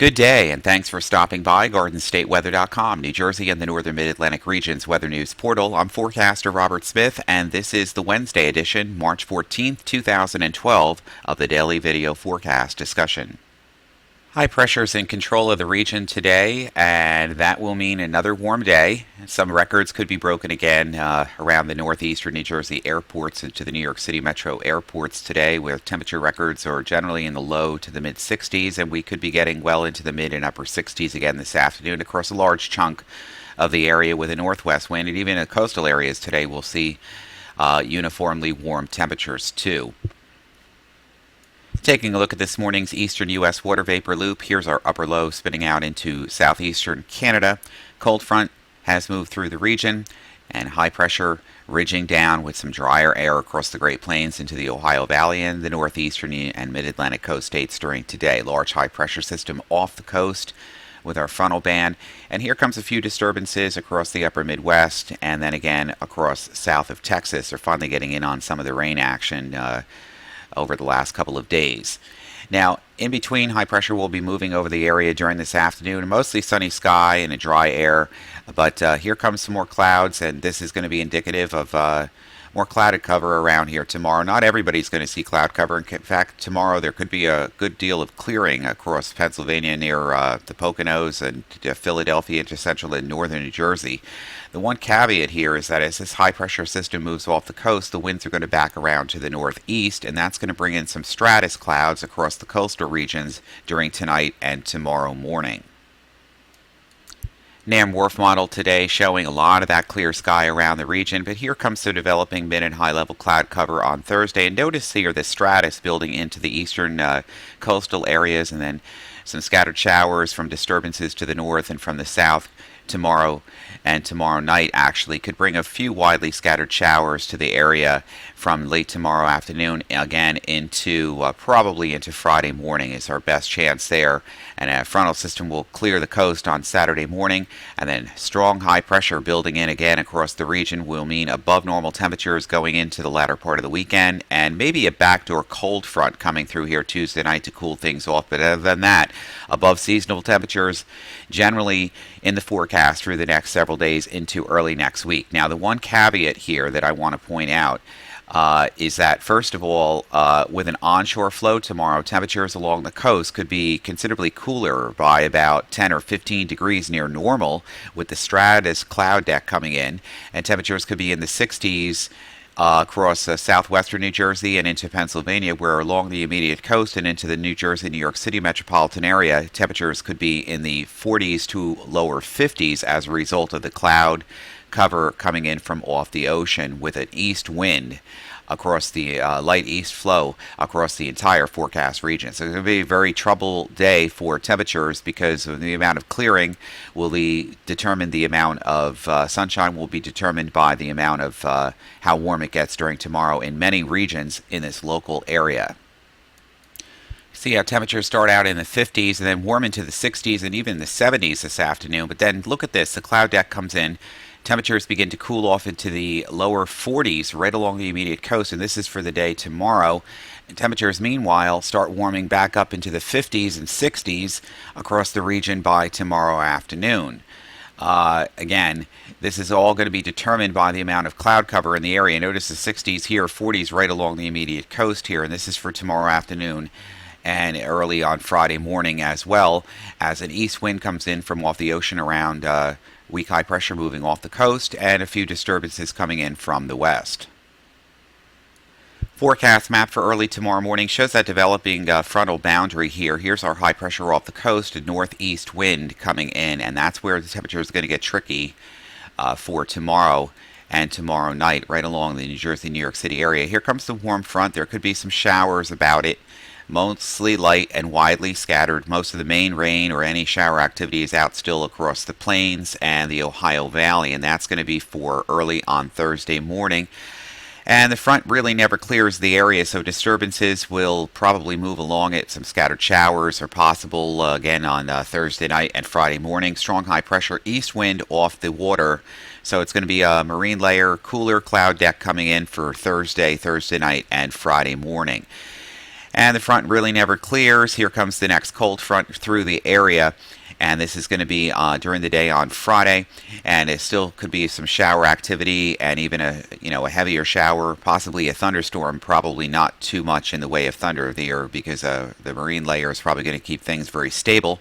Good day, and thanks for stopping by GardenStateWeather.com, New Jersey and the northern mid-Atlantic region's weather news portal. I'm forecaster Robert Smith, and this is the Wednesday edition, March 14th, 2012, of the Daily Video Forecast Discussion. High pressures in control of the region today, and that will mean another warm day. Some records could be broken again around the northeastern New Jersey airports and to the New York City metro airports today, where temperature records are generally in the low to the mid 60s, and we could be getting well into the mid and upper 60s again this afternoon across a large chunk of the area with a northwest wind, and even in the coastal areas today we'll see uniformly warm temperatures too. Taking a look at this morning's eastern U.S. water vapor loop, here's our upper low spinning out into southeastern Canada. Cold front has moved through the region, and high pressure ridging down with some drier air across the Great Plains into the Ohio Valley and the northeastern and mid-Atlantic coast states during today. Large high pressure system off the coast with our frontal band, and here comes a few disturbances across the upper Midwest and then again across south of Texas. They're finally getting in on some of the rain action over the last couple of days. Now, in between, high pressure will be moving over the area during this afternoon. Mostly sunny sky and a dry air, but here comes some more clouds, and this is going to be indicative of more clouded cover around here tomorrow. Not everybody's going to see cloud cover. In fact, tomorrow there could be a good deal of clearing across Pennsylvania near the Poconos and Philadelphia into central and northern New Jersey. The one caveat here is that as this high pressure system moves off the coast, the winds are going to back around to the northeast, and that's going to bring in some stratus clouds across the coastal regions during tonight and tomorrow morning. NAM-WRF model today showing a lot of that clear sky around the region, but here comes some developing mid and high level cloud cover on Thursday. And notice here the stratus building into the eastern coastal areas, and then some scattered showers from disturbances to the north and from the south tomorrow and tomorrow night actually could bring a few widely scattered showers to the area from late tomorrow afternoon again into probably into Friday morning is our best chance there. And a frontal system will clear the coast on Saturday morning, and then strong high pressure building in again across the region will mean above normal temperatures going into the latter part of the weekend, and maybe a backdoor cold front coming through here Tuesday night to cool things off. But other than that, above seasonal temperatures generally in the forecast through the next several days into early next week. Now, the one caveat here that I want to point out is that, first of all, with an onshore flow tomorrow, temperatures along the coast could be considerably cooler by about 10 or 15 degrees near normal with the stratus cloud deck coming in, and temperatures could be in the 60s across southwestern New Jersey and into Pennsylvania, where along the immediate coast and into the New Jersey, New York City metropolitan area, temperatures could be in the 40s to lower 50s as a result of the cloud cover coming in from off the ocean with an east wind across the light east flow across the entire forecast region. So it's going to be a very troubled day for temperatures because of the amount of clearing will determine the amount of sunshine will be determined by the amount of how warm it gets during tomorrow in many regions in this local area. See how temperatures start out in the 50s and then warm into the 60s and even the 70s this afternoon. But then look at this, the cloud deck comes in. Temperatures begin to cool off into the lower 40s right along the immediate coast, and this is for the day tomorrow. And temperatures, meanwhile, start warming back up into the 50s and 60s across the region by tomorrow afternoon. Again, this is all going to be determined by the amount of cloud cover in the area. Notice the 60s here, 40s right along the immediate coast here, and this is for tomorrow afternoon and early on Friday morning, as well as an east wind comes in from off the ocean around weak high pressure moving off the coast, and a few disturbances coming in from the west. Forecast map for early tomorrow morning shows that developing frontal boundary here. Here's our high pressure off the coast, a northeast wind coming in, and that's where the temperature is going to get tricky for tomorrow and tomorrow night right along the New Jersey, New York City area. Here comes the warm front. There could be some showers about it. Mostly light and widely scattered. Most of the main rain or any shower activity is out still across the plains and the Ohio Valley, and that's going to be for early on Thursday morning. And the front really never clears the area, so disturbances will probably move along it. Some scattered showers are possible again on Thursday night and Friday morning. Strong high pressure east wind off the water, so it's going to be a marine layer, cooler cloud deck coming in for Thursday night and Friday morning. And the front really never clears. Here comes the next cold front through the area. And this is going to be during the day on Friday, and it still could be some shower activity and even a heavier shower, possibly a thunderstorm. Probably not too much in the way of thunder there because the marine layer is probably going to keep things very stable.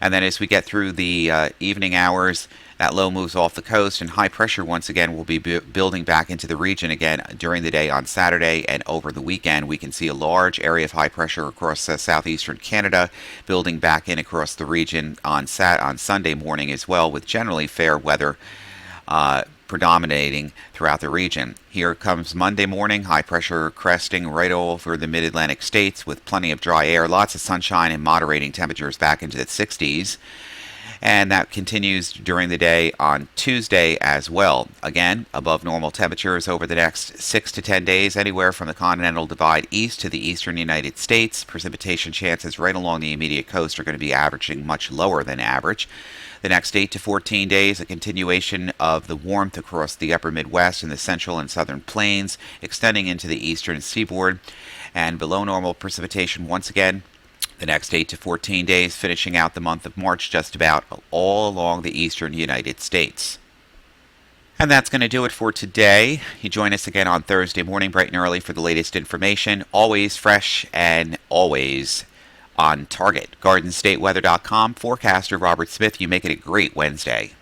And then as we get through the evening hours, that low moves off the coast, and high pressure once again will be building back into the region again during the day on Saturday and over the weekend. We can see a large area of high pressure across southeastern Canada building back in across the region on Sunday morning as well, with generally fair weather predominating throughout the region. Here comes Monday morning, high pressure cresting right over the mid-Atlantic states with plenty of dry air, lots of sunshine and moderating temperatures back into the 60s. And that continues during the day on Tuesday as well. Again, above normal temperatures over the next 6 to 10 days, anywhere from the continental divide east to the eastern United States. Precipitation chances right along the immediate coast are going to be averaging much lower than average. The next 8 to 14 days, a continuation of the warmth across the upper Midwest and the central and southern plains, extending into the eastern seaboard, and below normal precipitation once again. The next 8 to 14 days, finishing out the month of March just about all along the eastern United States. And that's going to do it for today. You join us again on Thursday morning, bright and early, for the latest information. Always fresh and always on target. GardenStateWeather.com. Forecaster Robert Smith, you make it a great Wednesday.